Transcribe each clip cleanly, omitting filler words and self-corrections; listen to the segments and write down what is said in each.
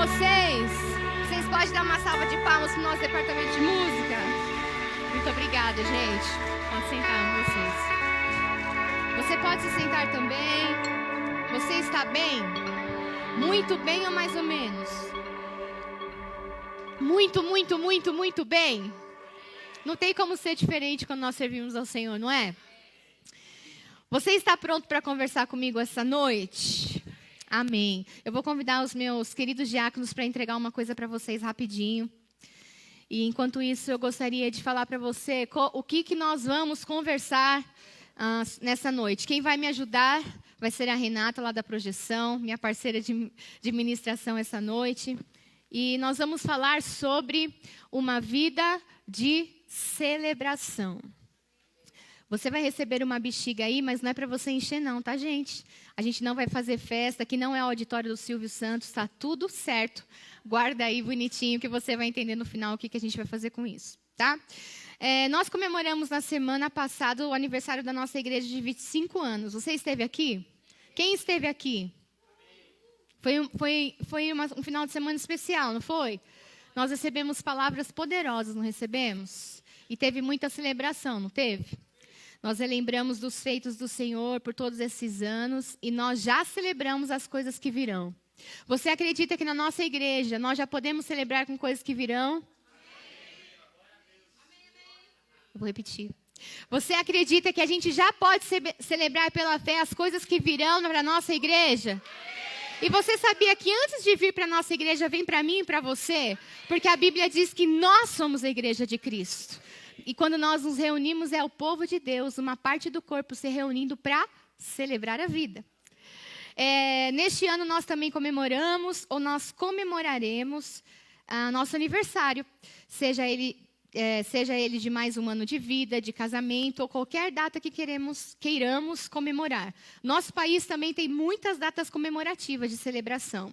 vocês? Vocês podem dar uma salva de palmas para o nosso departamento de música? Muito obrigada, gente. Pode sentar, vocês. Você pode se sentar também. Você está bem? Muito bem ou mais ou menos? Muito bem. Não tem como ser diferente quando nós servimos ao Senhor, não é? Você está pronto para conversar comigo essa noite? Amém. Eu vou convidar os meus queridos diáconos para entregar uma coisa para vocês rapidinho. E enquanto isso, eu gostaria de falar para você o que nós vamos conversar nessa noite. Quem vai me ajudar vai ser a Renata, lá da Projeção, minha parceira de ministração essa noite. E nós vamos falar sobre uma vida de celebração. Você vai receber uma bexiga aí, mas não é para você encher não, tá, gente? A gente não vai fazer festa, aqui não é o auditório do Silvio Santos, tá tudo certo. Guarda aí bonitinho que você vai entender no final o que a gente vai fazer com isso, tá? Nós comemoramos na semana passada o aniversário da nossa igreja de 25 anos. Você esteve aqui? Quem esteve aqui? Foi um final de semana especial, não foi? Nós recebemos palavras poderosas, não recebemos? E teve muita celebração, não teve? Nós relembramos dos feitos do Senhor por todos esses anos e nós já celebramos as coisas que virão. Você acredita que na nossa igreja nós já podemos celebrar com coisas que virão? Eu vou repetir. Você acredita que a gente já pode celebrar pela fé as coisas que virão para a nossa igreja? E você sabia que antes de vir para a nossa igreja, vem para mim e para você? Porque a Bíblia diz que nós somos a igreja de Cristo. E quando nós nos reunimos, é o povo de Deus, uma parte do corpo se reunindo para celebrar a vida. Neste ano nós também comemoramos, ou nós comemoraremos, nosso aniversário. Seja ele de mais um ano de vida, de casamento, ou qualquer data que queiramos comemorar. Nosso país também tem muitas datas comemorativas de celebração.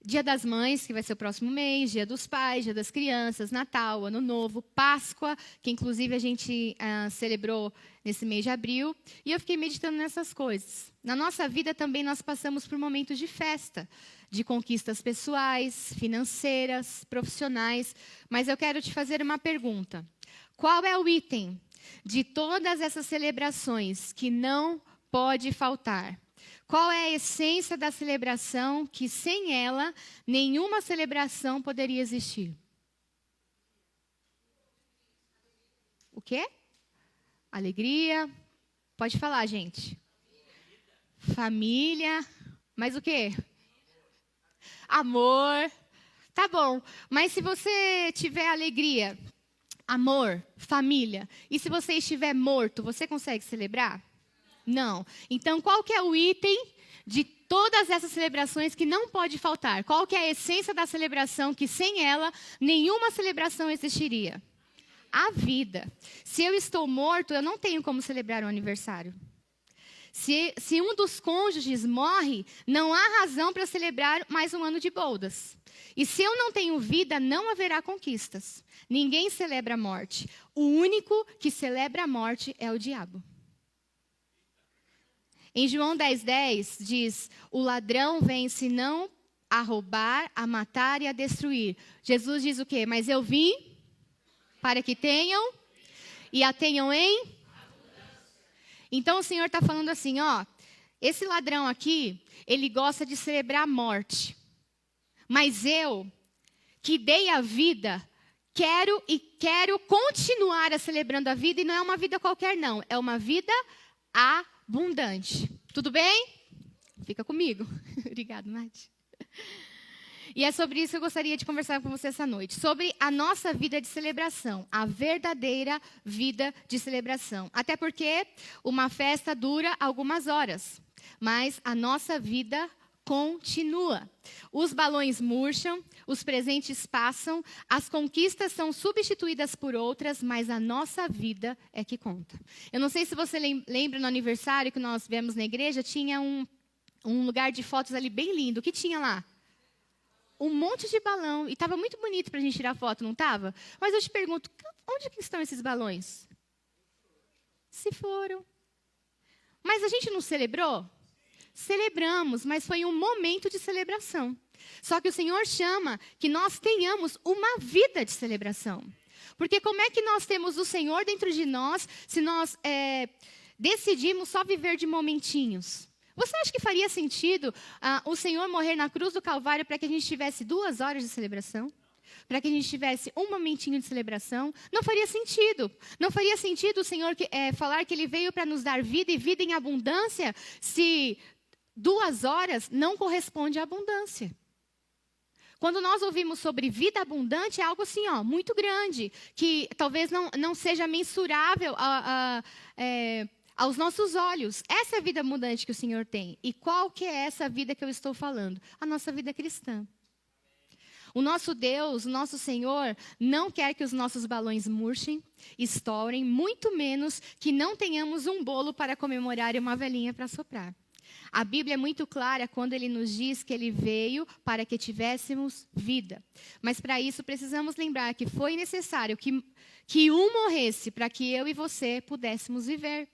Dia das Mães, que vai ser o próximo mês, Dia dos Pais, Dia das Crianças, Natal, Ano Novo, Páscoa, que inclusive a gente celebrou nesse mês de abril. E eu fiquei meditando nessas coisas. Na nossa vida também nós passamos por momentos de festa, de conquistas pessoais, financeiras, profissionais. Mas eu quero te fazer uma pergunta. Qual é o item de todas essas celebrações que não pode faltar? Qual é a essência da celebração que, sem ela, nenhuma celebração poderia existir? O quê? Alegria. Pode falar, gente. Família. Mas o quê? Amor. Tá bom. Mas se você tiver alegria, amor, família, e se você estiver morto, você consegue celebrar? Não. Então, qual que é o item de todas essas celebrações que não pode faltar? Qual que é a essência da celebração que, sem ela, nenhuma celebração existiria? A vida. Se eu estou morto, eu não tenho como celebrar um aniversário. Se um dos cônjuges morre, não há razão para celebrar mais um ano de bodas. E se eu não tenho vida, não haverá conquistas. Ninguém celebra a morte. O único que celebra a morte é o diabo. Em João 10:10 diz, o ladrão vem senão a roubar, a matar e a destruir. Jesus diz o quê? Mas eu vim para que tenham e a tenham em... Então o Senhor está falando assim, ó, esse ladrão aqui, ele gosta de celebrar a morte. Mas eu, que dei a vida, quero continuar a celebrando a vida, e não é uma vida qualquer não, é uma vida abundante. Tudo bem? Fica comigo. Obrigada, Nath. E é sobre isso que eu gostaria de conversar com você essa noite. Sobre a nossa vida de celebração. A verdadeira vida de celebração. Até porque uma festa dura algumas horas. Mas a nossa vida continua. Os balões murcham, os presentes passam, as conquistas são substituídas por outras, mas a nossa vida é que conta. Eu não sei se você lembra no aniversário que nós viemos na igreja, tinha um lugar de fotos ali bem lindo. O que tinha lá? Um monte de balão. E estava muito bonito para a gente tirar foto, não estava? Mas eu te pergunto, onde que estão esses balões? Se foram. Mas a gente não celebrou? Celebramos, mas foi um momento de celebração. Só que o Senhor chama que nós tenhamos uma vida de celebração. Porque como é que nós temos o Senhor dentro de nós se nós decidimos só viver de momentinhos? Você acha que faria sentido o Senhor morrer na cruz do Calvário para que a gente tivesse 2 horas de celebração? Para que a gente tivesse um momentinho de celebração? Não faria sentido. Não faria sentido o Senhor falar que Ele veio para nos dar vida e vida em abundância se 2 horas não corresponde à abundância. Quando nós ouvimos sobre vida abundante, é algo assim, muito grande, que talvez não seja mensurável aos nossos olhos. Essa é a vida abundante que o Senhor tem. E qual que é essa vida que eu estou falando? A nossa vida cristã. O nosso Deus, o nosso Senhor, não quer que os nossos balões murchem, estourem, muito menos que não tenhamos um bolo para comemorar e uma velhinha para soprar. A Bíblia é muito clara quando Ele nos diz que Ele veio para que tivéssemos vida. Mas para isso precisamos lembrar que foi necessário que um morresse para que eu e você pudéssemos viver.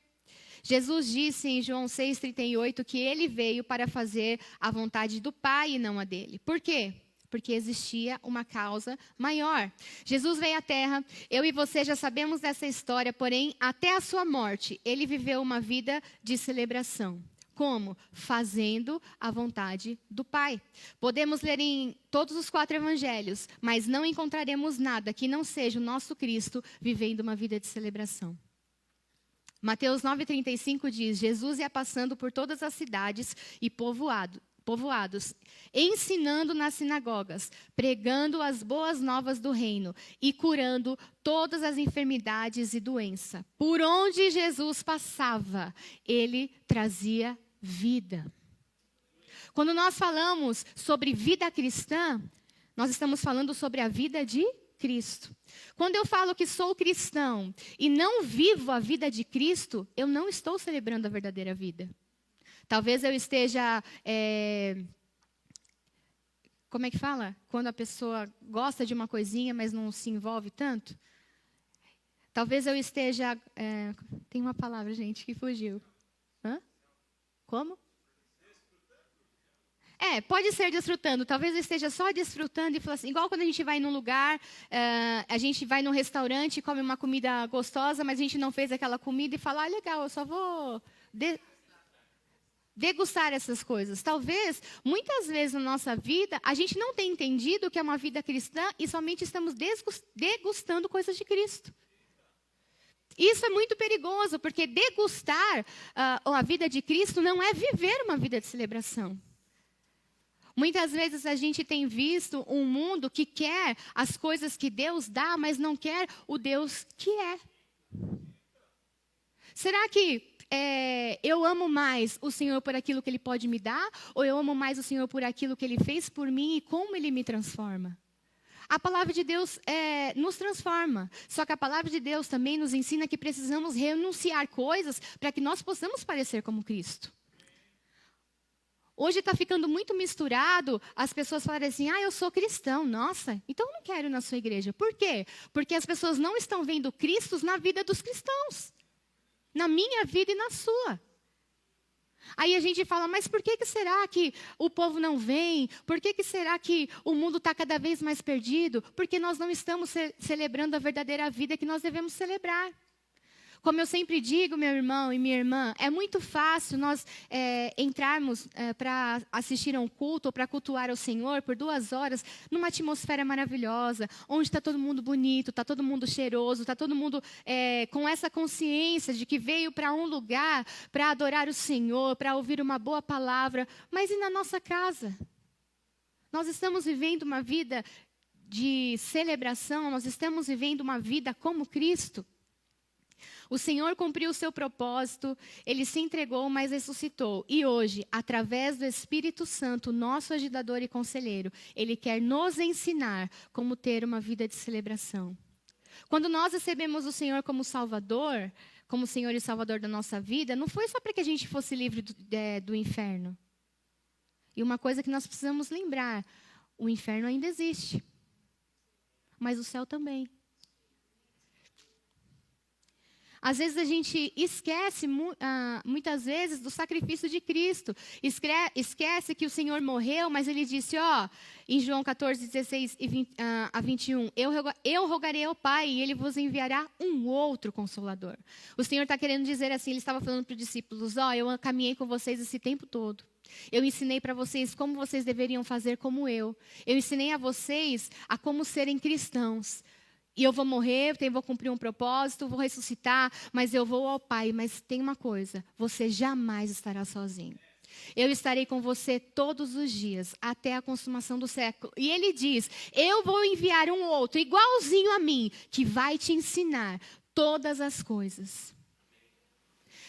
Jesus disse em João 6,38 que Ele veio para fazer a vontade do Pai e não a dele. Por quê? Porque existia uma causa maior. Jesus veio à Terra, eu e você já sabemos dessa história, porém, até a sua morte, Ele viveu uma vida de celebração. Como? Fazendo a vontade do Pai. Podemos ler em todos os 4 evangelhos, mas não encontraremos nada que não seja o nosso Cristo vivendo uma vida de celebração. Mateus 9,35 diz, Jesus ia passando por todas as cidades e povoados, ensinando nas sinagogas, pregando as boas novas do reino e curando todas as enfermidades e doenças. Por onde Jesus passava, Ele trazia vida. Quando nós falamos sobre vida cristã, nós estamos falando sobre a vida de Cristo. Quando eu falo que sou cristão e não vivo a vida de Cristo, eu não estou celebrando a verdadeira vida. Talvez eu esteja... como é que fala? Quando a pessoa gosta de uma coisinha, mas não se envolve tanto. Talvez eu esteja... tem uma palavra, gente, que fugiu. Hã? Como? Pode ser desfrutando. Talvez eu esteja só desfrutando e falar assim, igual quando a gente vai num lugar, a gente vai num restaurante e come uma comida gostosa, mas a gente não fez aquela comida e fala, legal, eu só vou degustar essas coisas. Talvez, muitas vezes na nossa vida, a gente não tenha entendido o que é uma vida cristã e somente estamos degustando coisas de Cristo. Isso é muito perigoso, porque degustar a vida de Cristo não é viver uma vida de celebração. Muitas vezes a gente tem visto um mundo que quer as coisas que Deus dá, mas não quer o Deus que é. Será que eu amo mais o Senhor por aquilo que Ele pode me dar? Ou eu amo mais o Senhor por aquilo que Ele fez por mim e como Ele me transforma? A palavra de Deus nos transforma. Só que a palavra de Deus também nos ensina que precisamos renunciar coisas para que nós possamos parecer como Cristo. Hoje está ficando muito misturado as pessoas falarem assim, eu sou cristão, nossa, então eu não quero ir na sua igreja. Por quê? Porque as pessoas não estão vendo Cristo na vida dos cristãos. Na minha vida e na sua. Aí a gente fala, mas por que será que o povo não vem? Por que será que o mundo está cada vez mais perdido? Porque nós não estamos celebrando a verdadeira vida que nós devemos celebrar. Como eu sempre digo, meu irmão e minha irmã, é muito fácil nós entrarmos para assistir a um culto ou para cultuar ao Senhor por 2 horas numa atmosfera maravilhosa, onde está todo mundo bonito, está todo mundo cheiroso, está todo mundo com essa consciência de que veio para um lugar para adorar o Senhor, para ouvir uma boa palavra. Mas e na nossa casa? Nós estamos vivendo uma vida de celebração, nós estamos vivendo uma vida como Cristo. O Senhor cumpriu o seu propósito, Ele se entregou, mas ressuscitou. E hoje, através do Espírito Santo, nosso ajudador e conselheiro, Ele quer nos ensinar como ter uma vida de celebração. Quando nós recebemos o Senhor como Salvador, como Senhor e Salvador da nossa vida, não foi só para que a gente fosse livre do inferno. E uma coisa que nós precisamos lembrar, o inferno ainda existe, mas o céu também. Às vezes a gente esquece, muitas vezes, do sacrifício de Cristo. Esquece que o Senhor morreu, mas Ele disse, em João 14, 16 a 21, eu rogarei ao Pai e Ele vos enviará um outro Consolador. O Senhor está querendo dizer assim, Ele estava falando para os discípulos, eu caminhei com vocês esse tempo todo. Eu ensinei para vocês como vocês deveriam fazer como eu. Eu ensinei a vocês a como serem cristãos. E eu vou morrer, vou cumprir um propósito, vou ressuscitar, mas eu vou ao Pai. Mas tem uma coisa, você jamais estará sozinho. Eu estarei com você todos os dias, até a consumação do século. E Ele diz, eu vou enviar um outro, igualzinho a mim, que vai te ensinar todas as coisas.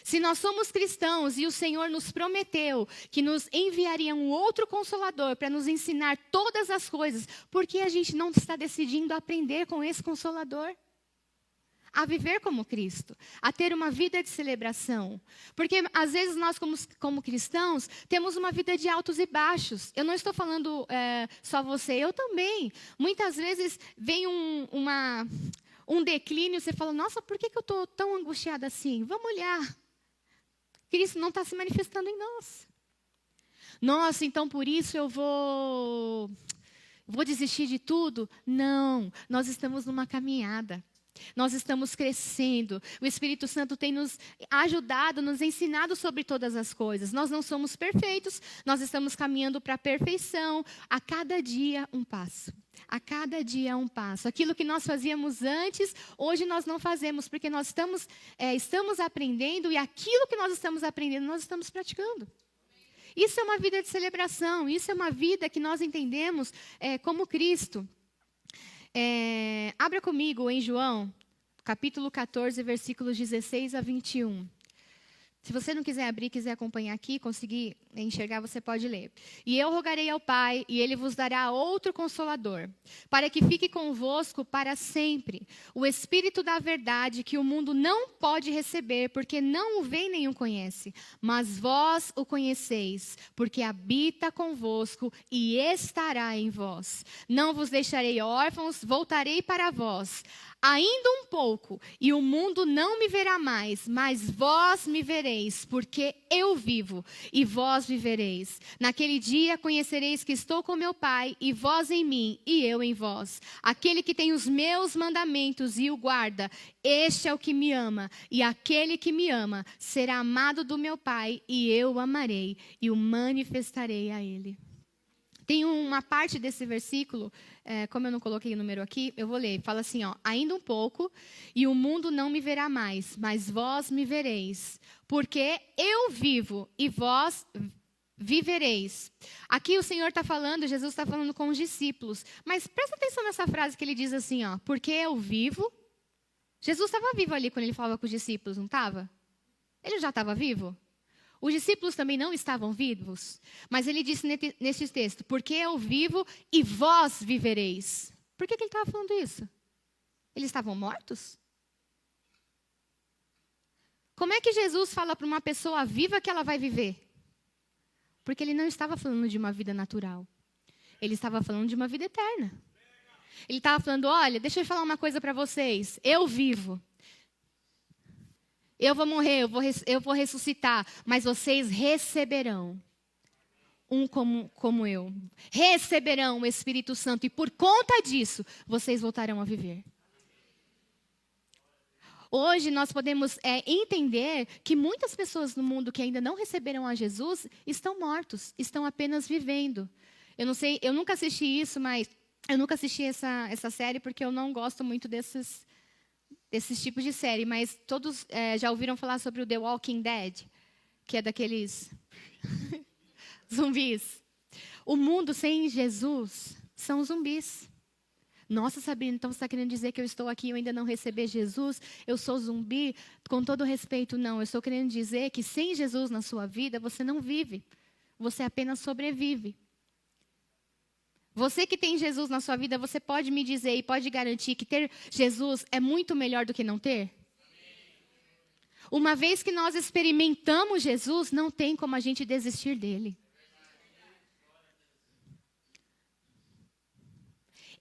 Se nós somos cristãos e o Senhor nos prometeu que nos enviaria um outro Consolador para nos ensinar todas as coisas, por que a gente não está decidindo aprender com esse Consolador? A viver como Cristo, a ter uma vida de celebração. Porque às vezes nós como cristãos temos uma vida de altos e baixos. Eu não estou falando só você, eu também. Muitas vezes vem um declínio e você fala, nossa, por que eu estou tão angustiada assim? Vamos olhar. Cristo não está se manifestando em nós. Nossa, então por isso eu vou desistir de tudo? Não, nós estamos numa caminhada. Nós estamos crescendo. O Espírito Santo tem nos ajudado, nos ensinado sobre todas as coisas. Nós não somos perfeitos, nós estamos caminhando para a perfeição. A cada dia um passo. A cada dia um passo. Aquilo que nós fazíamos antes, hoje nós não fazemos, porque nós estamos aprendendo e aquilo que nós estamos aprendendo, nós estamos praticando. Isso é uma vida de celebração, isso é uma vida que nós entendemos como Cristo. Abra comigo em João, capítulo 14, versículos 16 a 21. Se você não quiser abrir, quiser acompanhar aqui, conseguir enxergar, você pode ler. E eu rogarei ao Pai, e Ele vos dará outro Consolador, para que fique convosco para sempre. O Espírito da verdade, que o mundo não pode receber, porque não o vê nem o conhece. Mas vós o conheceis, porque habita convosco e estará em vós. Não vos deixarei órfãos, voltarei para vós. Ainda um pouco, e o mundo não me verá mais, mas vós me vereis, porque eu vivo, e vós vivereis. Naquele dia conhecereis que estou com meu Pai, e vós em mim, e eu em vós. Aquele que tem os meus mandamentos e o guarda, este é o que me ama. E aquele que me ama será amado do meu Pai, e eu o amarei, e o manifestarei a ele. Tem uma parte desse versículo, como eu não coloquei o número aqui, eu vou ler. Fala assim, ainda um pouco, e o mundo não me verá mais, mas vós me vereis. Porque eu vivo, e vós vivereis. Aqui o Senhor está falando, Jesus está falando com os discípulos. Mas presta atenção nessa frase que ele diz assim, porque eu vivo. Jesus estava vivo ali quando ele falava com os discípulos, não estava? Ele já estava vivo? Os discípulos também não estavam vivos, mas ele disse nesse texto, porque eu vivo e vós vivereis. Por que ele estava falando isso? Eles estavam mortos? Como é que Jesus fala para uma pessoa viva que ela vai viver? Porque ele não estava falando de uma vida natural. Ele estava falando de uma vida eterna. Ele estava falando, olha, deixa eu falar uma coisa para vocês. Eu vivo. Eu vou morrer, eu vou ressuscitar, mas vocês receberão como eu. Receberão o Espírito Santo e por conta disso, vocês voltarão a viver. Hoje nós podemos entender que muitas pessoas no mundo que ainda não receberam a Jesus estão mortos, estão apenas vivendo. Eu não sei, eu nunca assisti isso, mas eu nunca assisti essa série porque eu não gosto muito desses tipos de série, mas todos já ouviram falar sobre o The Walking Dead, que é daqueles zumbis. O mundo sem Jesus são zumbis. Nossa, Sabrina, então você está querendo dizer que eu estou aqui e eu ainda não recebi Jesus? Eu sou zumbi? Com todo respeito, não. Eu estou querendo dizer que sem Jesus na sua vida, você não vive. Você apenas sobrevive. Você que tem Jesus na sua vida, você pode me dizer e pode garantir que ter Jesus é muito melhor do que não ter? Uma vez que nós experimentamos Jesus, não tem como a gente desistir dele.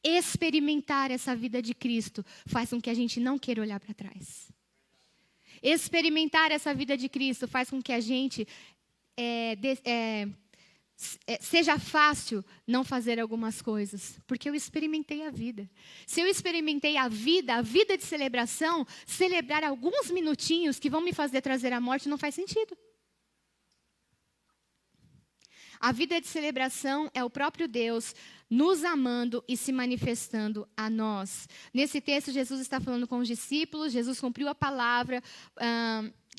Experimentar essa vida de Cristo faz com que a gente não queira olhar para trás. Experimentar essa vida de Cristo faz com que a gente seja fácil não fazer algumas coisas, porque eu experimentei a vida. Se eu experimentei a vida de celebração, celebrar alguns minutinhos que vão me fazer trazer a morte não faz sentido. A vida de celebração é o próprio Deus nos amando e se manifestando a nós. Nesse texto, Jesus está falando com os discípulos, Jesus cumpriu a palavra,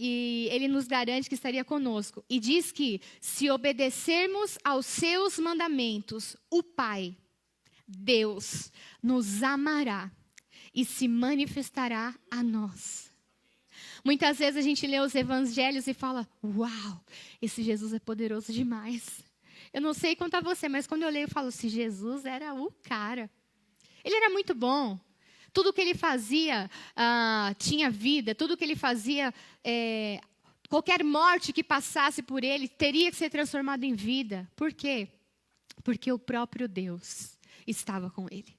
e Ele nos garante que estaria conosco. E diz que, se obedecermos aos seus mandamentos, o Pai, Deus, nos amará e se manifestará a nós. Muitas vezes a gente lê os evangelhos e fala, uau, esse Jesus é poderoso demais. Eu não sei quanto a você, mas quando eu leio, eu falo, se Jesus era o cara. Ele era muito bom. Tudo que ele fazia tinha vida. Tudo que ele fazia, qualquer morte que passasse por ele, teria que ser transformado em vida. Por quê? Porque o próprio Deus estava com ele.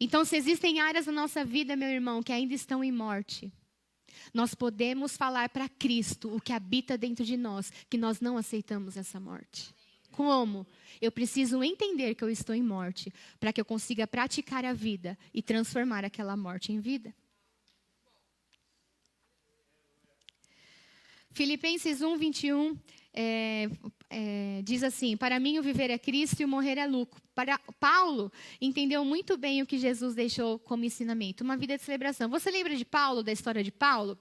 Então, se existem áreas da nossa vida, meu irmão, que ainda estão em morte, nós podemos falar para Cristo o que habita dentro de nós, que nós não aceitamos essa morte. Como? Eu preciso entender que eu estou em morte, para que eu consiga praticar a vida e transformar aquela morte em vida. Filipenses 1, 21, diz assim, para mim o viver é Cristo e o morrer é lucro. Paulo entendeu muito bem o que Jesus deixou como ensinamento, uma vida de celebração. Você lembra de Paulo, da história de Paulo?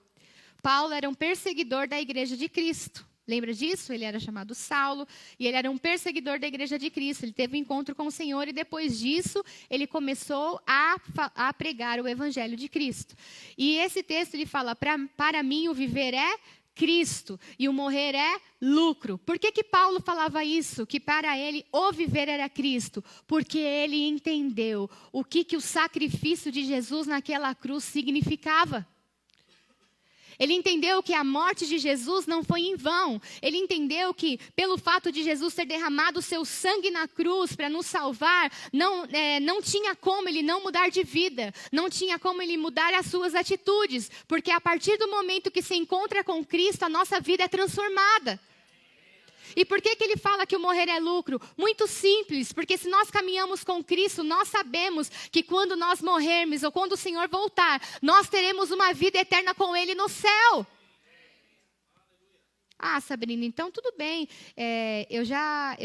Paulo era um perseguidor da igreja de Cristo. Lembra disso? Ele era chamado Saulo e ele era um perseguidor da igreja de Cristo. Ele teve um encontro com o Senhor e depois disso ele começou a pregar o evangelho de Cristo. E esse texto ele fala, para mim o viver é Cristo e o morrer é lucro. Por que Paulo falava isso? Que para ele o viver era Cristo. Porque ele entendeu o que o sacrifício de Jesus naquela cruz significava. Ele entendeu que a morte de Jesus não foi em vão. Ele entendeu que, pelo fato de Jesus ter derramado o seu sangue na cruz para nos salvar, não tinha como ele não mudar de vida. Não tinha como ele mudar as suas atitudes. Porque a partir do momento que se encontra com Cristo, a nossa vida é transformada. E por que ele fala que o morrer é lucro? Muito simples, porque se nós caminhamos com Cristo, nós sabemos que quando nós morrermos ou quando o Senhor voltar, nós teremos uma vida eterna com Ele no céu. Ah, Sabrina, então tudo bem, eu já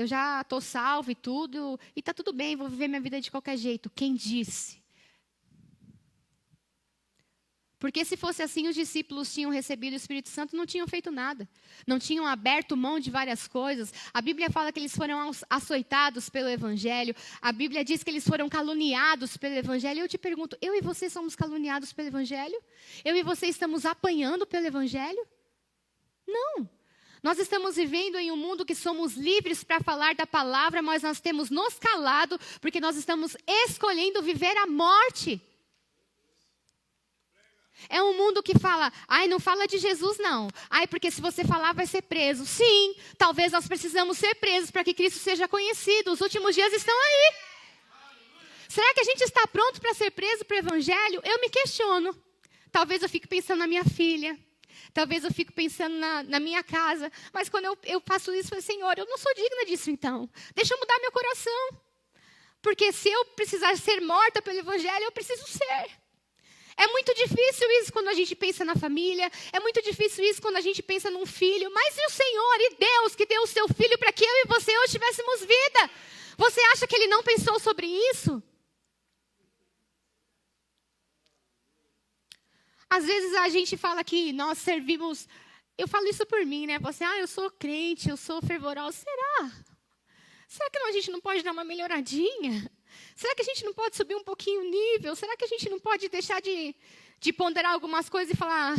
estou salvo e tudo, e está tudo bem, vou viver minha vida de qualquer jeito. Quem disse? Porque se fosse assim, os discípulos tinham recebido o Espírito Santo e não tinham feito nada. Não tinham aberto mão de várias coisas. A Bíblia fala que eles foram açoitados pelo Evangelho. A Bíblia diz que eles foram caluniados pelo Evangelho. Eu te pergunto, eu e você somos caluniados pelo Evangelho? Eu e você estamos apanhando pelo Evangelho? Não. Nós estamos vivendo em um mundo que somos livres para falar da palavra, mas nós temos nos calado porque nós estamos escolhendo viver a morte. É um mundo que fala, ai, não fala de Jesus não. Ai, porque se você falar vai ser preso. Sim, talvez nós precisamos ser presos para que Cristo seja conhecido. Os últimos dias estão aí. Será que a gente está pronto para ser preso para o Evangelho? Eu me questiono. Talvez eu fique pensando na minha filha. Talvez eu fique pensando na minha casa. Mas quando eu faço isso, eu falo, Senhor, eu não sou digna disso então. Deixa eu mudar meu coração. Porque se eu precisar ser morta pelo Evangelho, eu preciso ser. É muito difícil isso quando a gente pensa na família. É muito difícil isso quando a gente pensa num filho. Mas e o Senhor e Deus que deu o seu filho para que eu e você hoje tivéssemos vida? Você acha que Ele não pensou sobre isso? Às vezes a gente fala que nós servimos... Eu falo isso por mim, né? Você, eu sou crente, eu sou fervorosa. Será? Será que a gente não pode dar uma melhoradinha? Será que a gente não pode subir um pouquinho o nível? Será que a gente não pode deixar de ponderar algumas coisas e falar,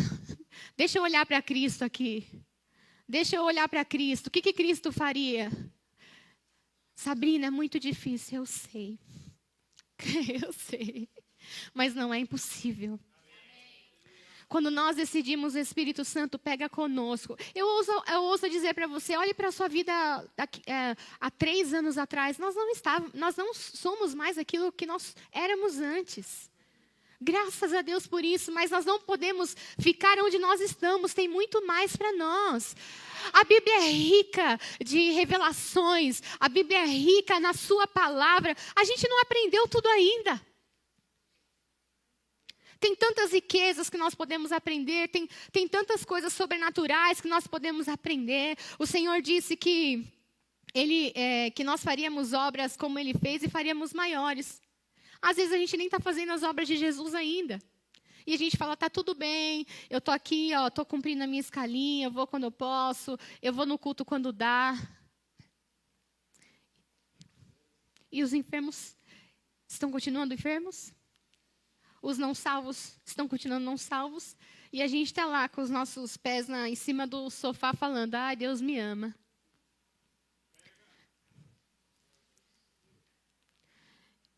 deixa eu olhar para Cristo aqui. Deixa eu olhar para Cristo. O que Cristo faria? Sabrina, é muito difícil, eu sei. Eu sei. Mas não é impossível. Quando nós decidimos, o Espírito Santo pega conosco. Eu ouso dizer para você, olhe para a sua vida há 3 anos atrás. Nós não somos mais aquilo que nós éramos antes. Graças a Deus por isso, mas nós não podemos ficar onde nós estamos, tem muito mais para nós. A Bíblia é rica de revelações, a Bíblia é rica na sua palavra, a gente não aprendeu tudo ainda. Tem tantas riquezas que nós podemos aprender, tem tantas coisas sobrenaturais que nós podemos aprender. O Senhor disse que que nós faríamos obras como Ele fez e faríamos maiores. Às vezes a gente nem está fazendo as obras de Jesus ainda. E a gente fala, tá tudo bem, eu estou aqui, estou cumprindo a minha escalinha, eu vou quando eu posso, eu vou no culto quando dá. E os enfermos estão continuando enfermos? Os não salvos estão continuando não salvos? E a gente está lá com os nossos pés em cima do sofá falando, Deus me ama.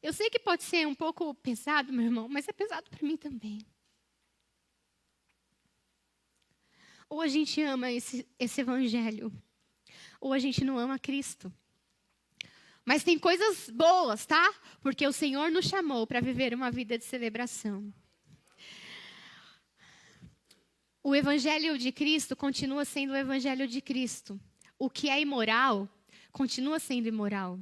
Eu sei que pode ser um pouco pesado, meu irmão, mas é pesado para mim também. Ou a gente ama esse evangelho, ou a gente não ama Cristo. Mas tem coisas boas, tá? Porque o Senhor nos chamou para viver uma vida de celebração. O evangelho de Cristo continua sendo o evangelho de Cristo. O que é imoral, continua sendo imoral.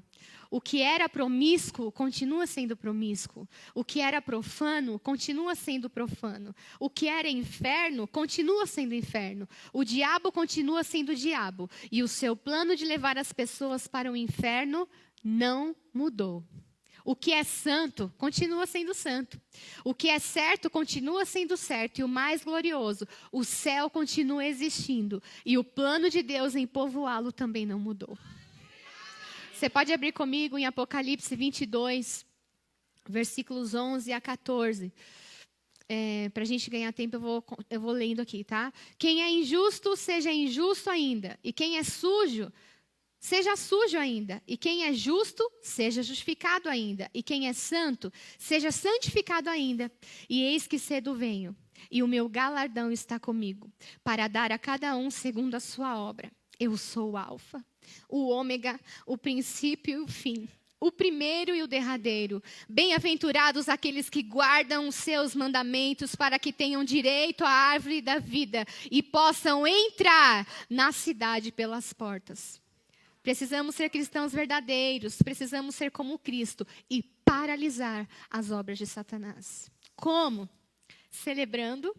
O que era promíscuo, continua sendo promíscuo. O que era profano, continua sendo profano. O que era inferno, continua sendo inferno. O diabo continua sendo diabo. E o seu plano de levar as pessoas para o inferno não mudou. O que é santo, continua sendo santo. O que é certo, continua sendo certo. E o mais glorioso, o céu continua existindo. E o plano de Deus em povoá-lo também não mudou. Você pode abrir comigo em Apocalipse 22, versículos 11 a 14. Para a gente ganhar tempo, eu vou lendo aqui, tá? Quem é injusto, seja injusto ainda. E quem é sujo, seja sujo ainda. E quem é justo, seja justificado ainda. E quem é santo, seja santificado ainda. E eis que cedo venho, e o meu galardão está comigo, para dar a cada um segundo a sua obra. Eu sou o Alfa, o Ômega, o princípio e o fim, o primeiro e o derradeiro. Bem-aventurados aqueles que guardam os seus mandamentos, para que tenham direito à árvore da vida e possam entrar na cidade pelas portas. Precisamos ser cristãos verdadeiros, precisamos ser como Cristo e paralisar as obras de Satanás. Como? Celebrando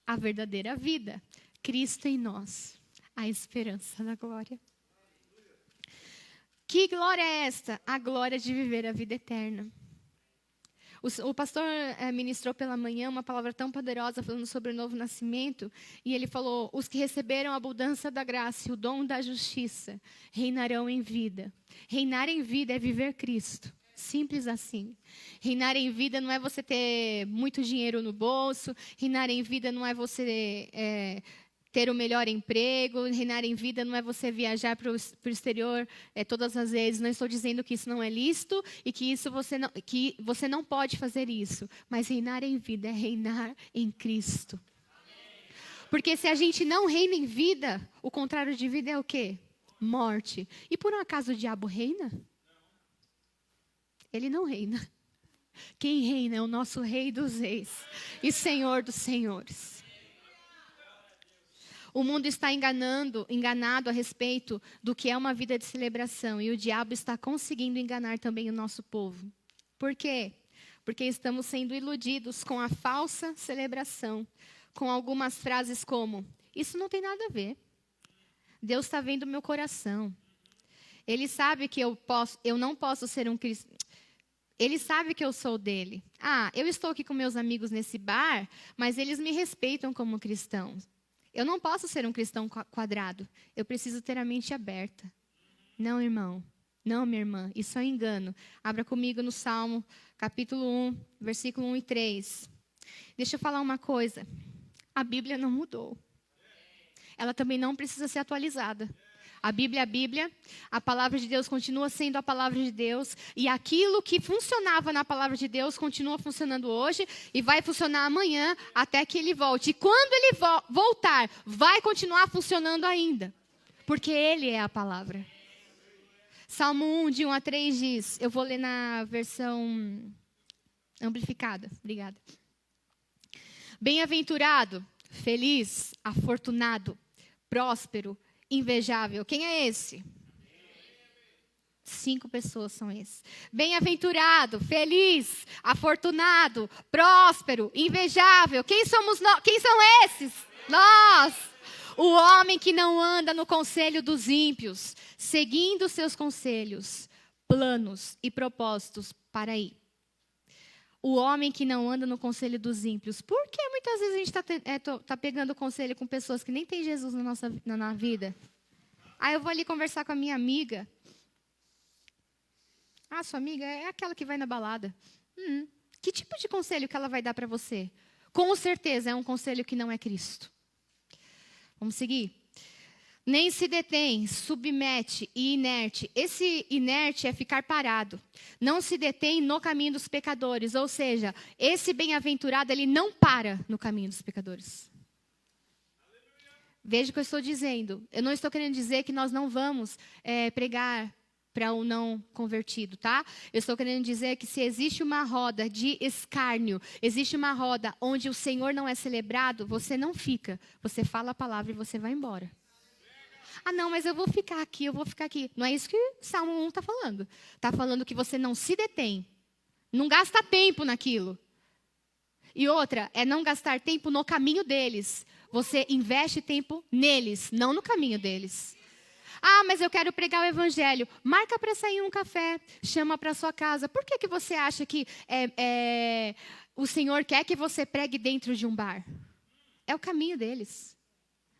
a verdadeira vida, Cristo em nós, a esperança da glória. Que glória é esta? A glória de viver a vida eterna. O pastor ministrou pela manhã uma palavra tão poderosa falando sobre o novo nascimento. E ele falou, os que receberam a abundância da graça e o dom da justiça reinarão em vida. Reinar em vida é viver Cristo. Simples assim. Reinar em vida não é você ter muito dinheiro no bolso. Reinar em vida não é você ter o melhor emprego. Reinar em vida não é você viajar para o exterior todas as vezes. Não estou dizendo que isso não é lícito e que você não pode fazer isso. Mas reinar em vida é reinar em Cristo. Porque se a gente não reina em vida, o contrário de vida é o quê? Morte. E por um acaso o diabo reina? Ele não reina. Quem reina é o nosso Rei dos Reis e Senhor dos Senhores. O mundo está enganado a respeito do que é uma vida de celebração. E o diabo está conseguindo enganar também o nosso povo. Por quê? Porque estamos sendo iludidos com a falsa celebração. Com algumas frases como, isso não tem nada a ver. Deus está vendo o meu coração. Ele sabe que eu não posso ser um cristão. Ele sabe que eu sou dele. Eu estou aqui com meus amigos nesse bar, mas eles me respeitam como cristão. Eu não posso ser um cristão quadrado. Eu preciso ter a mente aberta. Não, irmão. Não, minha irmã. Isso é um engano. Abra comigo no Salmo, capítulo 1, versículo 1 e 3. Deixa eu falar uma coisa. A Bíblia não mudou. Ela também não precisa ser atualizada. A Bíblia é a Bíblia, a palavra de Deus continua sendo a palavra de Deus, e aquilo que funcionava na palavra de Deus continua funcionando hoje e vai funcionar amanhã até que ele volte. E quando ele voltar, vai continuar funcionando ainda, porque ele é a palavra. Salmo 1, de 1 a 3 diz, eu vou ler na versão amplificada, obrigada. Bem-aventurado, feliz, afortunado, próspero, invejável. Quem é esse? 5 pessoas são esses. Bem-aventurado, feliz, afortunado, próspero, invejável. Quem somos nós? Quem são esses? Nós. O homem que não anda no conselho dos ímpios, seguindo seus conselhos, planos e propósitos para ir. O homem que não anda no conselho dos ímpios. Por que muitas vezes a gente está pegando conselho com pessoas que nem têm Jesus na vida? Aí eu vou ali conversar com a minha amiga. Ah, sua amiga é aquela que vai na balada. Que tipo de conselho que ela vai dar para você? Com certeza é um conselho que não é Cristo. Vamos seguir? Nem se detém, submete e inerte. Esse inerte é ficar parado. Não se detém no caminho dos pecadores. Ou seja, esse bem-aventurado, ele não para no caminho dos pecadores. Veja o que eu estou dizendo. Eu não estou querendo dizer que nós não vamos pregar para o não convertido, tá? Eu estou querendo dizer que se existe uma roda de escárnio, existe uma roda onde o Senhor não é celebrado, você não fica. Você fala a palavra e você vai embora. Ah, não, mas eu vou ficar aqui, eu vou ficar aqui. Não é isso que Salmo 1 está falando. Está falando que você não se detém. Não gasta tempo naquilo. E outra, é não gastar tempo no caminho deles. Você investe tempo neles, não no caminho deles. Ah, mas eu quero pregar o evangelho. Marca para sair um café, chama para sua casa. Por que você acha que o Senhor quer que você pregue dentro de um bar? É o caminho deles.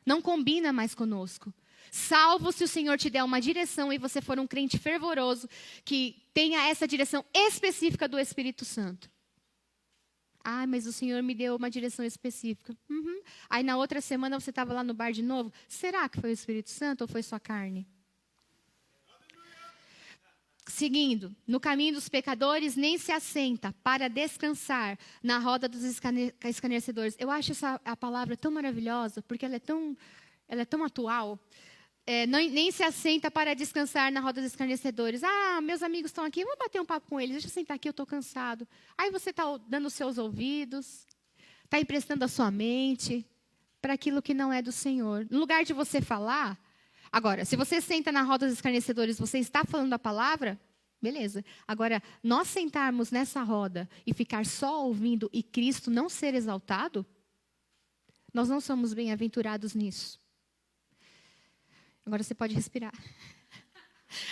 Não combina mais conosco. Salvo se o Senhor te der uma direção e você for um crente fervoroso que tenha essa direção específica do Espírito Santo. Ah, mas o Senhor me deu uma direção específica. Aí na outra semana você estava lá no bar de novo. Será que foi o Espírito Santo ou foi sua carne? Seguindo, no caminho dos pecadores nem se assenta para descansar na roda dos escarnecedores. Eu acho a palavra tão maravilhosa, porque ela é tão atual. Nem se assenta para descansar na roda dos escarnecedores. Ah, meus amigos estão aqui, vamos bater um papo com eles. Deixa eu sentar aqui, eu estou cansado. Aí você está dando os seus ouvidos, está emprestando a sua mente para aquilo que não é do Senhor. No lugar de você falar... Agora, se você senta na roda dos escarnecedores, você está falando a palavra, beleza. Agora, nós sentarmos nessa roda e ficar só ouvindo e Cristo não ser exaltado, nós não somos bem-aventurados nisso. Agora você pode respirar.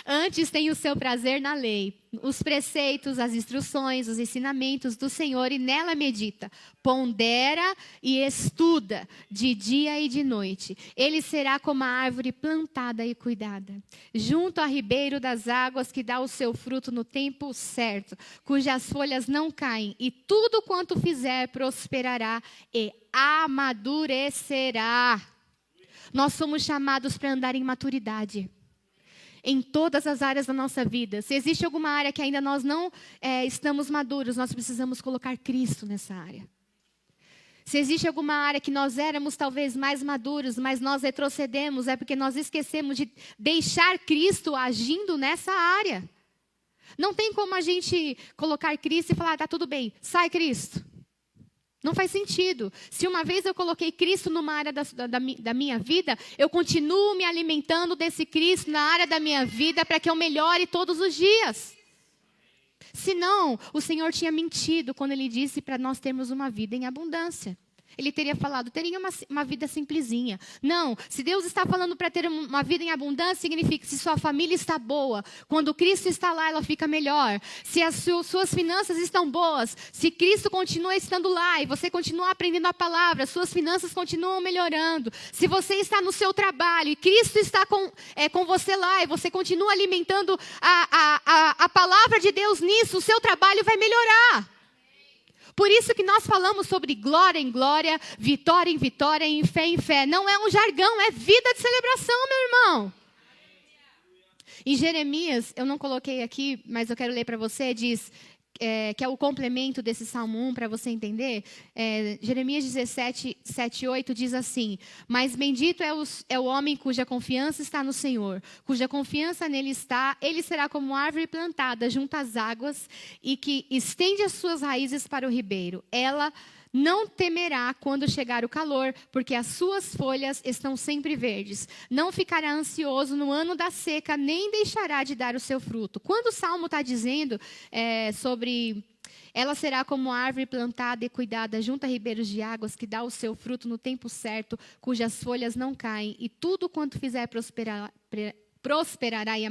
Antes tem o seu prazer na lei, os preceitos, as instruções, os ensinamentos do Senhor e nela medita. Pondera e estuda de dia e de noite. Ele será como a árvore plantada e cuidada, junto ao ribeiro das águas que dá o seu fruto no tempo certo, cujas folhas não caem e tudo quanto fizer prosperará e amadurecerá. Nós somos chamados para andar em maturidade. Em todas as áreas da nossa vida. Se existe alguma área que ainda nós não estamos maduros, nós precisamos colocar Cristo nessa área. Se existe alguma área que nós éramos talvez mais maduros, mas nós retrocedemos, é porque nós esquecemos de deixar Cristo agindo nessa área. Não tem como a gente colocar Cristo e falar, tá tudo bem, sai Cristo. Não faz sentido. Se uma vez eu coloquei Cristo numa área da minha vida, eu continuo me alimentando desse Cristo na área da minha vida para que eu melhore todos os dias. Senão, o Senhor tinha mentido quando Ele disse para nós termos uma vida em abundância. Ele teria falado, teria uma vida simplesinha. Não, se Deus está falando para ter uma vida em abundância, significa que se sua família está boa, quando Cristo está lá, ela fica melhor. Se as suas finanças estão boas, se Cristo continua estando lá e você continua aprendendo a palavra, suas finanças continuam melhorando. Se você está no seu trabalho e Cristo está com você lá e você continua alimentando a palavra de Deus nisso, o seu trabalho vai melhorar. Por isso que nós falamos sobre glória em glória, vitória em vitória, em fé. Não é um jargão, é vida de celebração, meu irmão. Em Jeremias, eu não coloquei aqui, mas eu quero ler para você, diz, que é o complemento desse Salmo 1, para você entender. Jeremias 17, 7 e 8 diz assim, mas bendito é o homem cuja confiança está no Senhor, cuja confiança nele está, ele será como árvore plantada junto às águas e que estende as suas raízes para o ribeiro. Ela Não temerá quando chegar o calor, porque as suas folhas estão sempre verdes. Não ficará ansioso no ano da seca, nem deixará de dar o seu fruto. Quando o Salmo está dizendo sobre... Ela será como árvore plantada e cuidada junto a ribeiros de águas, que dá o seu fruto no tempo certo, cujas folhas não caem, e tudo quanto fizer prosperará e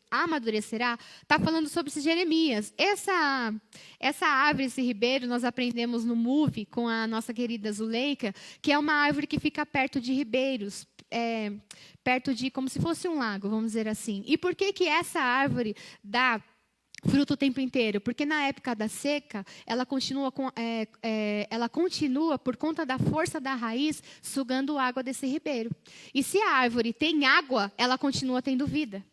amadurecerá. Está falando sobre esse Jeremias. Essa árvore, esse ribeiro, nós aprendemos no Move com a nossa querida Zuleika, que é uma árvore que fica perto de ribeiros, perto de, como se fosse um lago, vamos dizer assim. E por que essa árvore dá fruto o tempo inteiro? Porque na época da seca, ela continua por conta da força da raiz, sugando água desse ribeiro. E se a árvore tem água, ela continua tendo vida.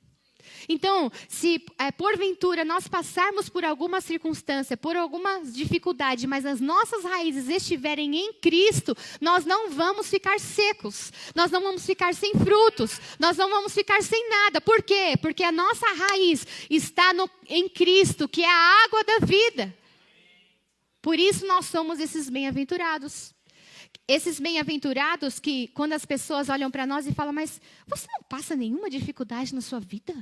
Então, se porventura nós passarmos por alguma circunstância, por alguma dificuldade, mas as nossas raízes estiverem em Cristo, nós não vamos ficar secos, nós não vamos ficar sem frutos, nós não vamos ficar sem nada. Por quê? Porque a nossa raiz está em Cristo, que é a água da vida. Por isso nós somos esses bem-aventurados. Esses bem-aventurados que, quando as pessoas olham para nós e falam, mas você não passa nenhuma dificuldade na sua vida?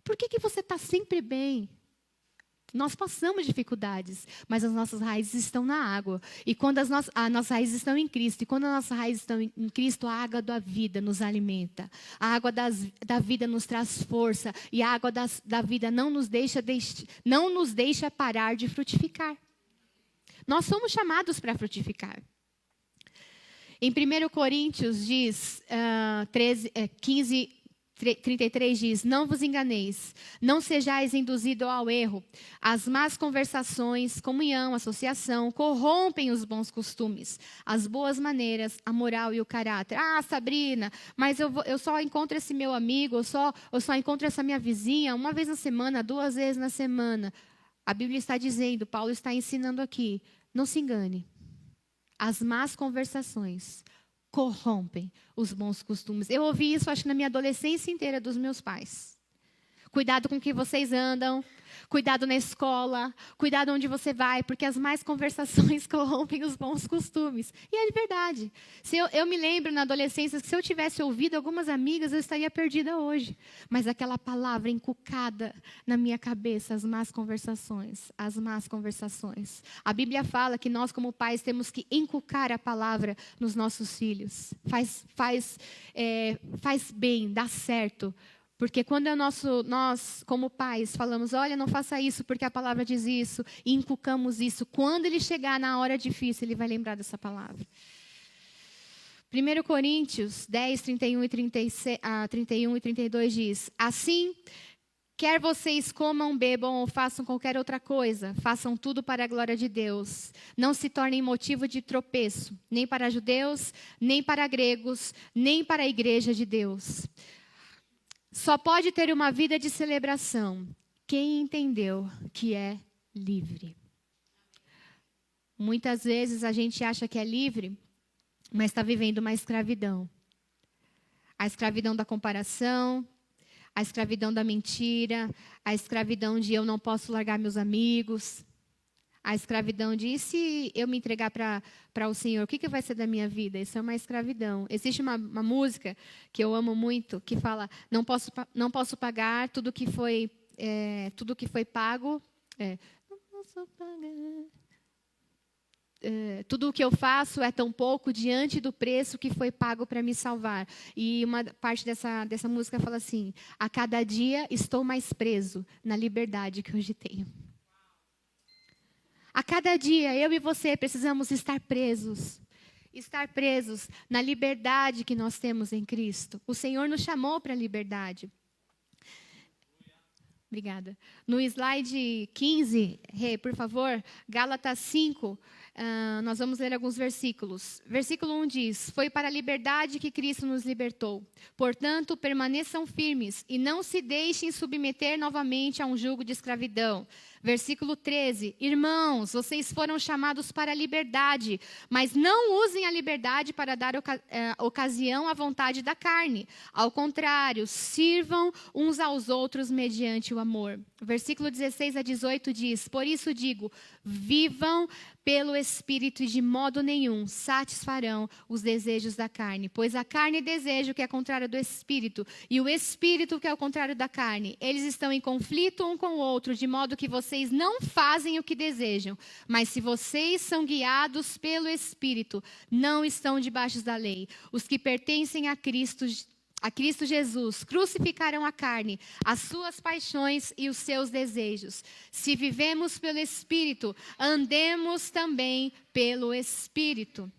Por que você está sempre bem? Nós passamos dificuldades, mas as nossas raízes estão na água. E quando as nossas raízes estão em Cristo, e quando as nossas raízes estão em Cristo, a água da vida nos alimenta. A água da vida nos traz força. E a água da vida não nos deixa parar de frutificar. Nós somos chamados para frutificar. Em 1 Coríntios diz, 33 diz, não vos enganeis, não sejais induzidos ao erro. As más conversações, comunhão, associação, corrompem os bons costumes, as boas maneiras, a moral e o caráter. Ah, Sabrina, mas eu só encontro esse meu amigo, eu só encontro essa minha vizinha uma vez na semana, 2 vezes na semana. A Bíblia está dizendo, Paulo está ensinando aqui, não se engane. As más conversações corrompem os bons costumes. Eu ouvi isso, acho que na minha adolescência inteira dos meus pais. Cuidado com o que vocês andam, cuidado na escola, cuidado onde você vai, porque as más conversações corrompem os bons costumes. E é de verdade. Eu me lembro na adolescência que se eu tivesse ouvido algumas amigas, eu estaria perdida hoje. Mas aquela palavra encucada na minha cabeça, as más conversações, as más conversações. A Bíblia fala que nós como pais temos que encucar a palavra nos nossos filhos. Faz bem, dá certo. Porque quando nós, como pais, falamos, olha, não faça isso porque a palavra diz isso, e inculcamos isso, quando ele chegar na hora difícil, ele vai lembrar dessa palavra. 1 Coríntios 10, 31 e 32 diz, assim, quer vocês comam, bebam ou façam qualquer outra coisa, façam tudo para a glória de Deus. Não se tornem motivo de tropeço, nem para judeus, nem para gregos, nem para a igreja de Deus. Só pode ter uma vida de celebração quem entendeu que é livre. Muitas vezes a gente acha que é livre, mas está vivendo uma escravidão. A escravidão da comparação, a escravidão da mentira, a escravidão de eu não posso largar meus amigos, a escravidão de, e se eu me entregar para o Senhor, o que vai ser da minha vida? Isso é uma escravidão. Existe uma música que eu amo muito, que fala, não posso pagar tudo que foi pago. Não posso pagar. Tudo o que eu faço é tão pouco diante do preço que foi pago para me salvar. E uma parte dessa música fala assim, a cada dia estou mais preso na liberdade que hoje tenho. A cada dia, eu e você precisamos estar presos na liberdade que nós temos em Cristo. O Senhor nos chamou para a liberdade. Obrigada. No slide 15, por favor, Gálatas 5, nós vamos ler alguns versículos. Versículo 1 diz, foi para a liberdade que Cristo nos libertou. Portanto, permaneçam firmes e não se deixem submeter novamente a um jugo de escravidão. Versículo 13, irmãos, vocês foram chamados para a liberdade, mas não usem a liberdade para dar ocasião à vontade da carne. Ao contrário, sirvam uns aos outros mediante o amor. Versículo 16 a 18 diz, por isso digo, vivam pelo Espírito e de modo nenhum satisfarão os desejos da carne. Pois a carne deseja o que é contrário do Espírito e o Espírito o que é o contrário da carne. Eles estão em conflito um com o outro, de modo que vocês não fazem o que desejam. Mas se vocês são guiados pelo Espírito, não estão debaixo da lei. Os que pertencem a Cristo Jesus crucificaram a carne, as suas paixões e os seus desejos. Se vivemos pelo Espírito, andemos também pelo Espírito.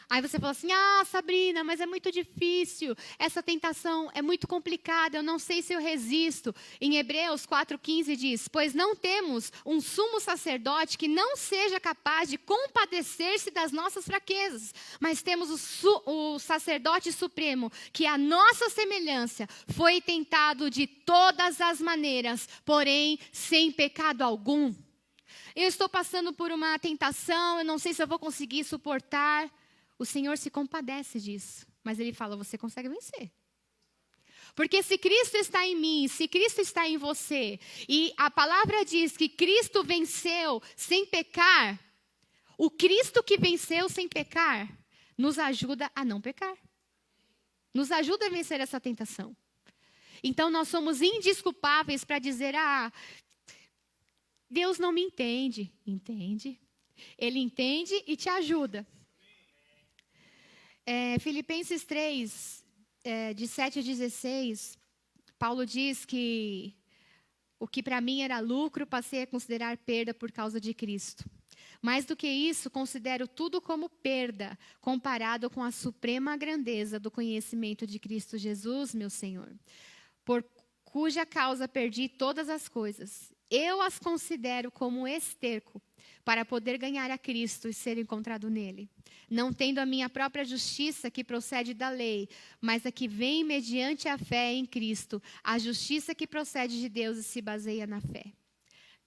Aí você fala assim, Sabrina, mas é muito difícil, essa tentação é muito complicada, eu não sei se eu resisto. Em Hebreus 4,15 diz, pois não temos um sumo sacerdote que não seja capaz de compadecer-se das nossas fraquezas, mas temos o sacerdote supremo, que a nossa semelhança foi tentado de todas as maneiras, porém sem pecado algum. Eu estou passando por uma tentação, eu não sei se eu vou conseguir suportar. O Senhor se compadece disso, mas Ele fala, você consegue vencer. Porque se Cristo está em mim, se Cristo está em você, e a palavra diz que Cristo venceu sem pecar, o Cristo que venceu sem pecar, nos ajuda a não pecar. Nos ajuda a vencer essa tentação. Então nós somos indesculpáveis para dizer, Deus não me entende. Entende. Ele entende e te ajuda. Filipenses 3, de 7 a 16, Paulo diz que o que para mim era lucro, passei a considerar perda por causa de Cristo. Mais do que isso, considero tudo como perda, comparado com a suprema grandeza do conhecimento de Cristo Jesus, meu Senhor, por cuja causa perdi todas as coisas. Eu as considero como esterco, para poder ganhar a Cristo e ser encontrado nele. Não tendo a minha própria justiça que procede da lei, mas a que vem mediante a fé em Cristo, a justiça que procede de Deus e se baseia na fé.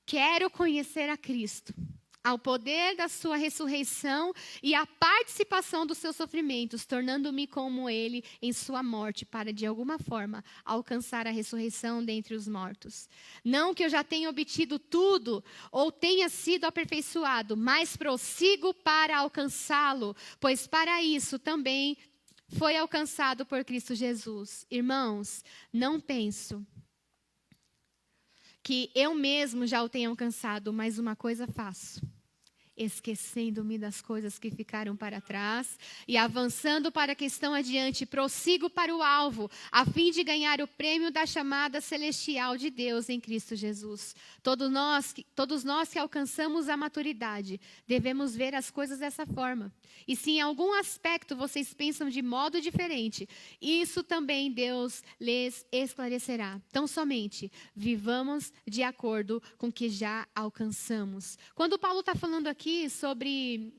Quero conhecer a Cristo, ao poder da sua ressurreição e a participação dos seus sofrimentos, tornando-me como ele em sua morte, para de alguma forma alcançar a ressurreição dentre os mortos. Não que eu já tenha obtido tudo ou tenha sido aperfeiçoado, mas prossigo para alcançá-lo, pois para isso também foi alcançado por Cristo Jesus. Irmãos, não penso que eu mesmo já o tenha alcançado, mas uma coisa faço. Esquecendo-me das coisas que ficaram para trás e avançando para que estão adiante, prossigo para o alvo, a fim de ganhar o prêmio da chamada celestial de Deus em Cristo Jesus. Todos nós que alcançamos a maturidade, devemos ver as coisas dessa forma. E se em algum aspecto vocês pensam de modo diferente, isso também Deus lhes esclarecerá. Tão somente vivamos de acordo com o que já alcançamos. Quando Paulo está falando aqui sobre,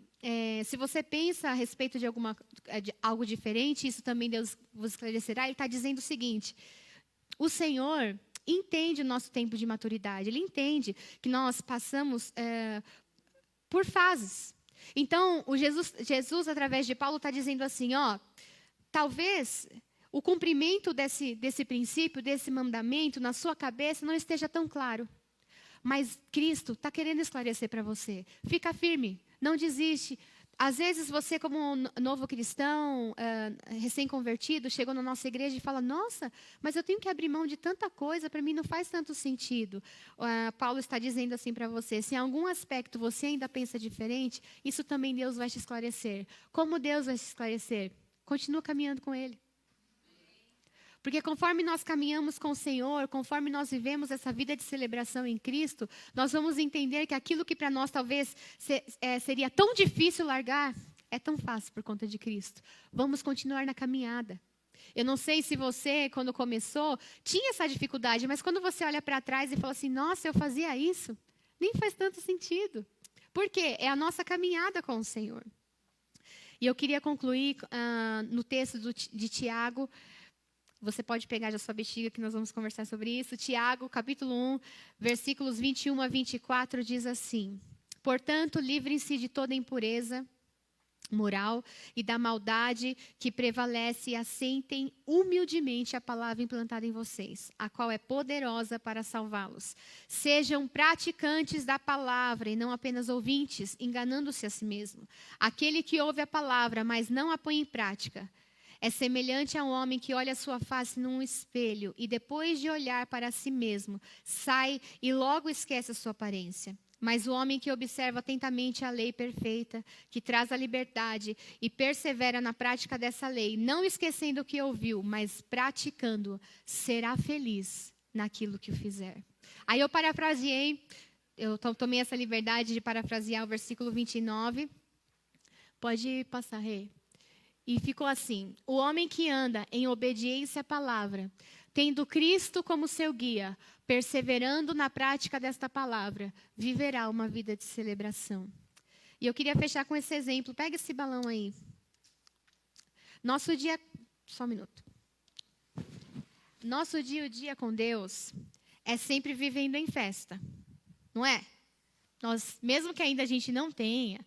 se você pensa a respeito de algo diferente, isso também Deus vos esclarecerá. Ele está dizendo o seguinte, o Senhor entende o nosso tempo de maturidade, Ele entende que nós passamos por fases. Então, Jesus, através de Paulo, está dizendo assim, talvez o cumprimento desse princípio, desse mandamento, na sua cabeça não esteja tão claro. Mas Cristo está querendo esclarecer para você. Fica firme, não desiste. Às vezes você, como um novo cristão, recém-convertido, chegou na nossa igreja e fala, nossa, mas eu tenho que abrir mão de tanta coisa, para mim não faz tanto sentido. Paulo está dizendo assim para você, se em algum aspecto você ainda pensa diferente, isso também Deus vai te esclarecer. Como Deus vai te esclarecer? Continua caminhando com Ele. Porque conforme nós caminhamos com o Senhor, conforme nós vivemos essa vida de celebração em Cristo, nós vamos entender que aquilo que para nós talvez seria tão difícil largar, é tão fácil por conta de Cristo. Vamos continuar na caminhada. Eu não sei se você, quando começou, tinha essa dificuldade, mas quando você olha para trás e fala assim, nossa, eu fazia isso, nem faz tanto sentido. Por quê? É a nossa caminhada com o Senhor. E eu queria concluir no texto de Tiago. Você pode pegar já sua bexiga que nós vamos conversar sobre isso. Tiago, capítulo 1, versículos 21 a 24, diz assim. Portanto, livrem-se de toda impureza moral e da maldade que prevalece, e assentem humildemente a palavra implantada em vocês, a qual é poderosa para salvá-los. Sejam praticantes da palavra e não apenas ouvintes, enganando-se a si mesmo. Aquele que ouve a palavra, mas não a põe em prática, é semelhante a um homem que olha a sua face num espelho e depois de olhar para si mesmo, sai e logo esquece a sua aparência. Mas o homem que observa atentamente a lei perfeita, que traz a liberdade e persevera na prática dessa lei, não esquecendo o que ouviu, mas praticando, será feliz naquilo que o fizer. Aí eu parafraseei, eu tomei essa liberdade de parafrasear o versículo 29. Pode passar, Rê. E ficou assim: o homem que anda em obediência à palavra, tendo Cristo como seu guia, perseverando na prática desta palavra, viverá uma vida de celebração. E eu queria fechar com esse exemplo. Pega esse balão aí. Nosso dia... Só um minuto. Nosso dia a dia com Deus é sempre vivendo em festa. Não é? Nós, mesmo que ainda a gente não tenha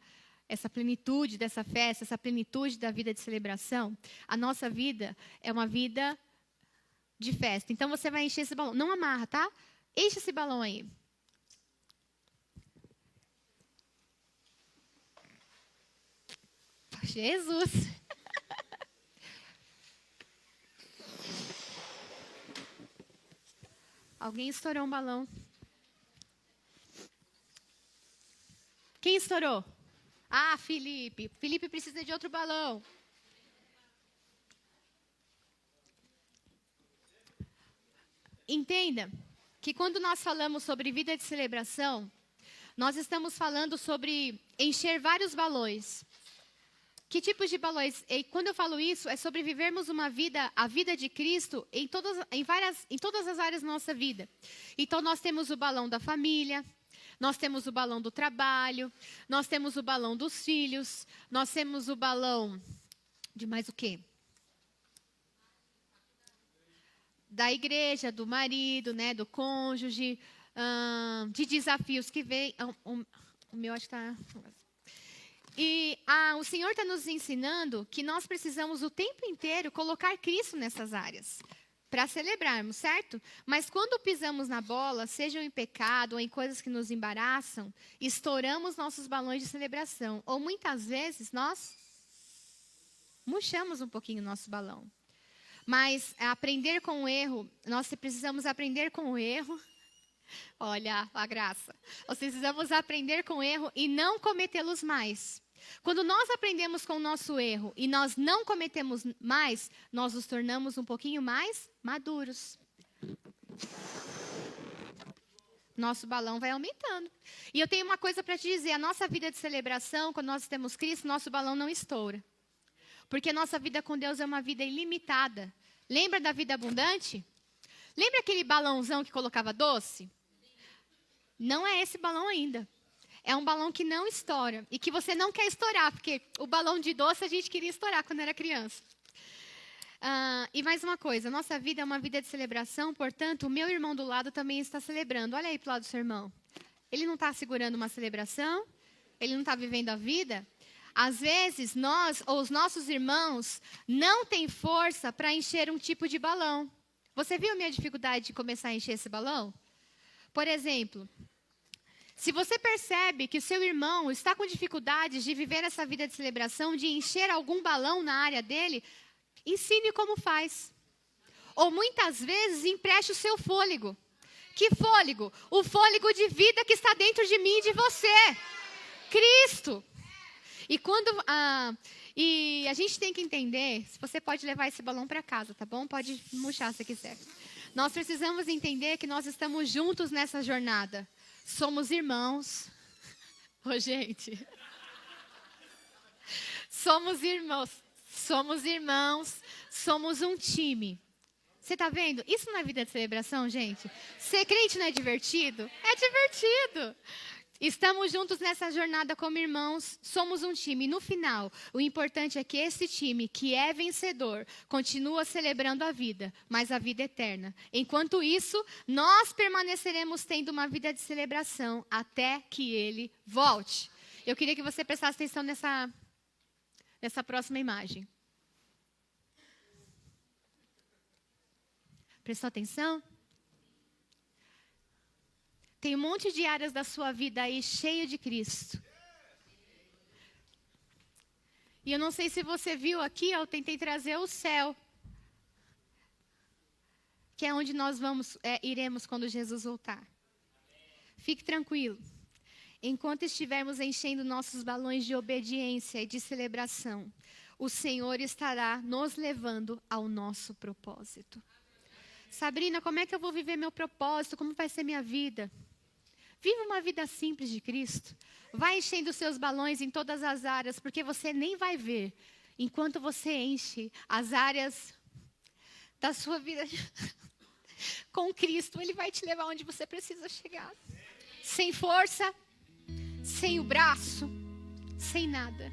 essa plenitude dessa festa, essa plenitude da vida de celebração, a nossa vida é uma vida de festa. Então, você vai encher esse balão. Não amarra, tá? Enche esse balão aí. Jesus! Alguém estourou um balão. Quem estourou? Ah, Felipe. Felipe precisa de outro balão. Entenda que quando nós falamos sobre vida de celebração, nós estamos falando sobre encher vários balões. Que tipos de balões? E quando eu falo isso, é sobre vivermos uma vida, a vida de Cristo, em todas as áreas da nossa vida. Então, nós temos o balão da família, nós temos o balão do trabalho, nós temos o balão dos filhos, nós temos o balão de mais o quê? Da igreja, do marido, né, do cônjuge, de desafios que vem. O meu acho que está... E o Senhor está nos ensinando que nós precisamos o tempo inteiro colocar Cristo nessas áreas, para celebrarmos, certo? Mas quando pisamos na bola, seja em pecado ou em coisas que nos embaraçam, estouramos nossos balões de celebração. Ou muitas vezes nós murchamos um pouquinho o nosso balão. Mas aprender com o erro, nós precisamos aprender com o erro. Olha a graça. Nós precisamos aprender com o erro e não cometê-los mais. Quando nós aprendemos com o nosso erro e nós não cometemos mais, nós nos tornamos um pouquinho mais maduros. Nosso balão vai aumentando. E eu tenho uma coisa para te dizer. A nossa vida de celebração, quando nós temos Cristo, nosso balão não estoura. Porque nossa vida com Deus é uma vida ilimitada. Lembra da vida abundante? Lembra aquele balãozão que colocava doce? Não é esse balão ainda. É um balão que não estoura. E que você não quer estourar, porque o balão de doce a gente queria estourar quando era criança. E mais uma coisa, a nossa vida é uma vida de celebração, portanto, o meu irmão do lado também está celebrando. Olha aí para o lado do seu irmão. Ele não está segurando uma celebração? Ele não está vivendo a vida? Às vezes, nós ou os nossos irmãos não têm força para encher um tipo de balão. Você viu a minha dificuldade de começar a encher esse balão? Por exemplo, se você percebe que o seu irmão está com dificuldades de viver essa vida de celebração, de encher algum balão na área dele, ensine como faz. Ou muitas vezes, empreste o seu fôlego. Que fôlego? O fôlego de vida que está dentro de mim e de você. Cristo. E a gente tem que entender, se você pode levar esse balão para casa, tá bom? Pode murchar se quiser. Nós precisamos entender que nós estamos juntos nessa jornada. Somos irmãos. Ô, gente. Somos irmãos. Somos irmãos. Somos um time. Você está vendo? Isso não é vida de celebração, gente? Ser crente não é divertido? É divertido. Estamos juntos nessa jornada como irmãos, somos um time. No final, o importante é que esse time, que é vencedor, continua celebrando a vida, mas a vida eterna. Enquanto isso, nós permaneceremos tendo uma vida de celebração até que ele volte. Eu queria que você prestasse atenção nessa próxima imagem. Prestou atenção? Tem um monte de áreas da sua vida aí cheio de Cristo. E eu não sei se você viu aqui, eu tentei trazer o céu. Que é onde nós iremos quando Jesus voltar. Fique tranquilo. Enquanto estivermos enchendo nossos balões de obediência e de celebração, o Senhor estará nos levando ao nosso propósito. Sabrina, como é que eu vou viver meu propósito? Como vai ser minha vida? Viva uma vida simples de Cristo. Vai enchendo seus balões em todas as áreas, porque você nem vai ver. Enquanto você enche as áreas da sua vida com Cristo, Ele vai te levar onde você precisa chegar. Sem força, sem o braço, sem nada.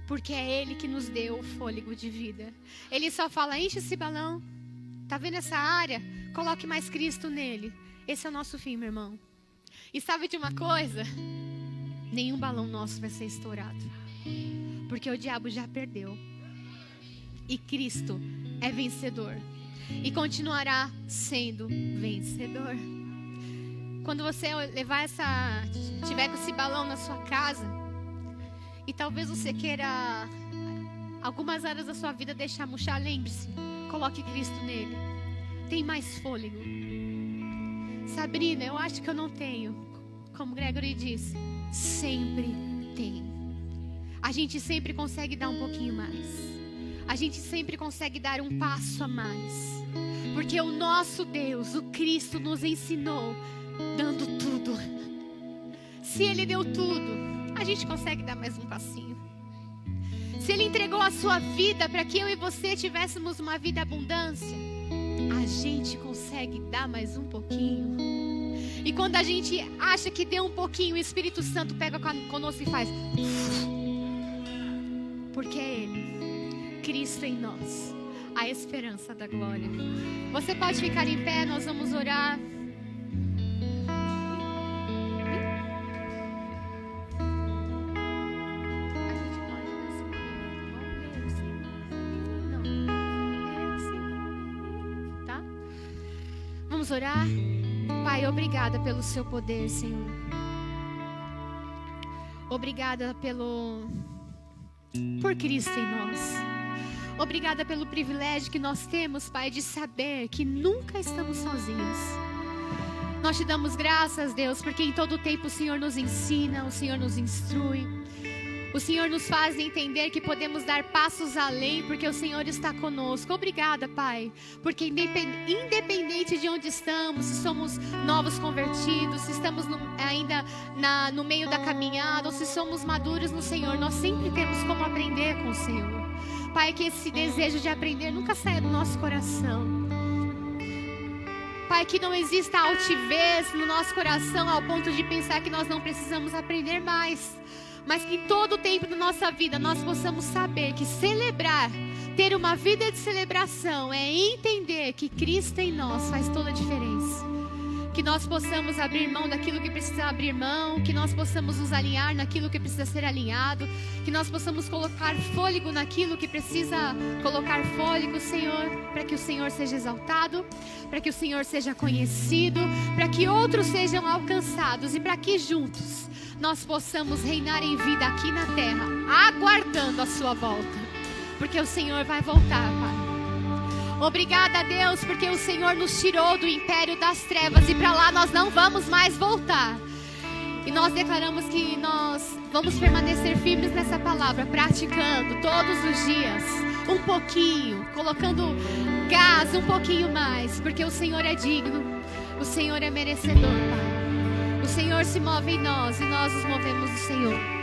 Porque é Ele que nos deu o fôlego de vida. Ele só fala, enche esse balão. Tá vendo essa área? Coloque mais Cristo nele. Esse é o nosso fim, meu irmão. E sabe de uma coisa? Nenhum balão nosso vai ser estourado. Porque o diabo já perdeu. E Cristo é vencedor. E continuará sendo vencedor. Quando você tiver com esse balão na sua casa, e talvez você queira algumas áreas da sua vida deixar murchar, lembre-se, coloque Cristo nele. Tem mais fôlego. Sabrina, eu acho que eu não tenho. Como Gregory disse, sempre tem. A gente sempre consegue dar um pouquinho mais. A gente sempre consegue dar um passo a mais. Porque o nosso Deus, o Cristo, nos ensinou dando tudo. Se Ele deu tudo, a gente consegue dar mais um passinho. Se Ele entregou a sua vida para que eu e você tivéssemos uma vida abundância, a gente consegue dar mais um pouquinho. E quando a gente acha que deu um pouquinho, o Espírito Santo pega conosco e faz. Porque é Ele, Cristo em nós, a esperança da glória. Você pode ficar em pé, nós vamos orar. Tá? Vamos orar? Pai, obrigada pelo seu poder, Senhor. Obrigada por Cristo em nós. Obrigada pelo privilégio que nós temos, Pai, de saber que nunca estamos sozinhos. Nós te damos graças, Deus, porque em todo tempo o Senhor nos ensina, o Senhor nos instrui. O Senhor nos faz entender que podemos dar passos além, porque o Senhor está conosco. Obrigada, Pai, porque independente de onde estamos, se somos novos convertidos, se estamos ainda no meio da caminhada, ou se somos maduros no Senhor, nós sempre temos como aprender com o Senhor. Pai, que esse desejo de aprender nunca saia do nosso coração. Pai, que não exista altivez no nosso coração ao ponto de pensar que nós não precisamos aprender mais. Mas que em todo o tempo da nossa vida nós possamos saber que celebrar, ter uma vida de celebração é entender que Cristo em nós faz toda a diferença. Que nós possamos abrir mão daquilo que precisa abrir mão, que nós possamos nos alinhar naquilo que precisa ser alinhado, que nós possamos colocar fôlego naquilo que precisa colocar fôlego, Senhor, para que o Senhor seja exaltado, para que o Senhor seja conhecido, para que outros sejam alcançados e para que juntos nós possamos reinar em vida aqui na terra, aguardando a sua volta, porque o Senhor vai voltar, Pai. Obrigada, Deus, porque o Senhor nos tirou do império das trevas e para lá nós não vamos mais voltar. E nós declaramos que nós vamos permanecer firmes nessa palavra, praticando todos os dias, um pouquinho, colocando gás um pouquinho mais, porque o Senhor é digno, o Senhor é merecedor, Pai. O Senhor se move em nós e nós nos movemos no Senhor.